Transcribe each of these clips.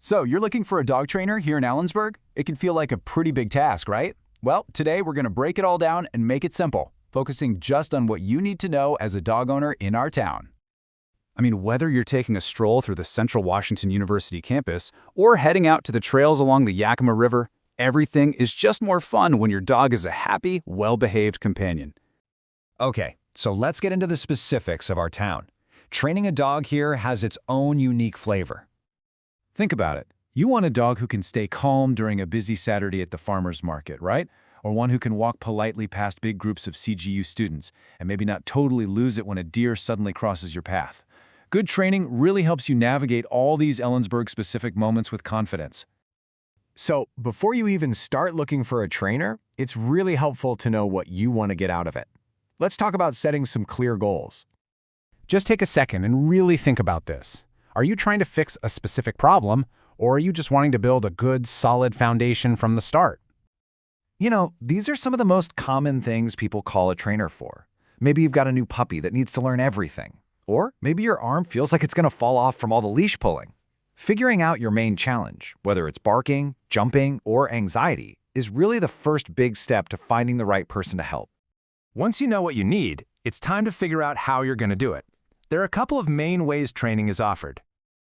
So, you're looking for a dog trainer here in Ellensburg? It can feel like a pretty big task, right? Well, today we're going to break it all down and make it simple, focusing just on what you need to know as a dog owner in our town. I mean, whether you're taking a stroll through the Central Washington University campus or heading out to the trails along the Yakima River, everything is just more fun when your dog is a happy, well-behaved companion. Okay, so let's get into the specifics of our town. Training a dog here has its own unique flavor. Think about it. You want a dog who can stay calm during a busy Saturday at the farmer's market, right? Or one who can walk politely past big groups of CGU students and maybe not totally lose it when a deer suddenly crosses your path. Good training really helps you navigate all these Ellensburg-specific moments with confidence. So, before you even start looking for a trainer, it's really helpful to know what you want to get out of it. Let's talk about setting some clear goals. Just take a second and really think about this. Are you trying to fix a specific problem, or are you just wanting to build a good, solid foundation from the start? You know, these are some of the most common things people call a trainer for. Maybe you've got a new puppy that needs to learn everything. Or maybe your arm feels like it's going to fall off from all the leash pulling. Figuring out your main challenge, whether it's barking, jumping, or anxiety, is really the first big step to finding the right person to help. Once you know what you need, it's time to figure out how you're going to do it. There are a couple of main ways training is offered.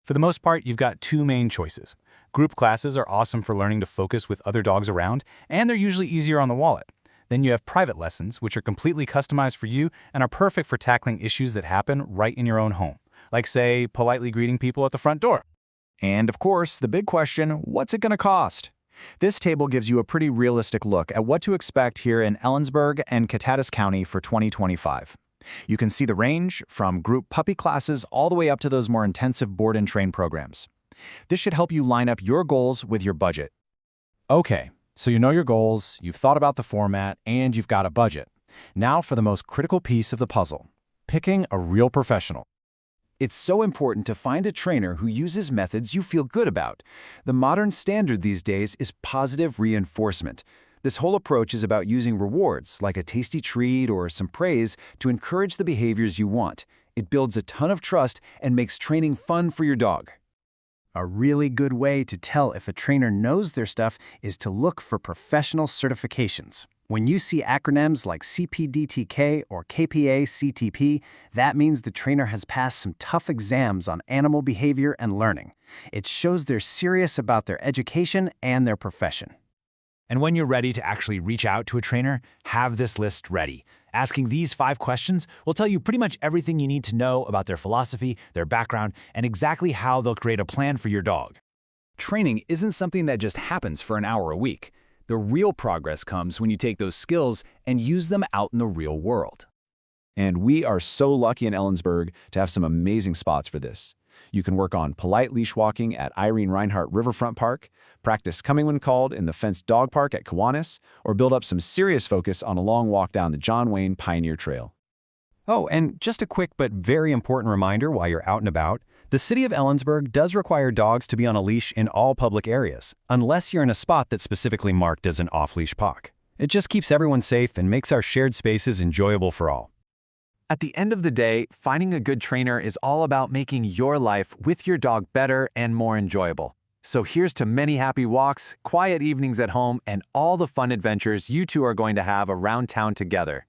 For the most part, you've got two main choices. Group classes are awesome for learning to focus with other dogs around, and they're usually easier on the wallet. Then you have private lessons, which are completely customized for you and are perfect for tackling issues that happen right in your own home, like, say, politely greeting people at the front door. And of course, the big question, what's it going to cost? This table gives you a pretty realistic look at what to expect here in Ellensburg and Catatus County for 2025. You can see the range from group puppy classes all the way up to those more intensive board and train programs. This should help you line up your goals with your budget. Okay, so you know your goals, you've thought about the format, and you've got a budget. Now for the most critical piece of the puzzle, picking a real professional. It's so important to find a trainer who uses methods you feel good about. The modern standard these days is positive reinforcement. This whole approach is about using rewards, like a tasty treat or some praise, to encourage the behaviors you want. It builds a ton of trust and makes training fun for your dog. A really good way to tell if a trainer knows their stuff is to look for professional certifications. When you see acronyms like CPDTK or KPA-CTP, that means the trainer has passed some tough exams on animal behavior and learning. It shows they're serious about their education and their profession. And when you're ready to actually reach out to a trainer, have this list ready. Asking these 5 questions will tell you pretty much everything you need to know about their philosophy, their background, and exactly how they'll create a plan for your dog. Training isn't something that just happens for an hour a week. The real progress comes when you take those skills and use them out in the real world. And we are so lucky in Ellensburg to have some amazing spots for this. You can work on polite leash walking at Irene Reinhardt Riverfront Park, practice coming when called in the fenced dog park at Kiwanis, or build up some serious focus on a long walk down the John Wayne Pioneer Trail. Oh, and just a quick but very important reminder while you're out and about, the city of Ellensburg does require dogs to be on a leash in all public areas, unless you're in a spot that's specifically marked as an off-leash park. It just keeps everyone safe and makes our shared spaces enjoyable for all. At the end of the day, finding a good trainer is all about making your life with your dog better and more enjoyable. So here's to many happy walks, quiet evenings at home, and all the fun adventures you two are going to have around town together.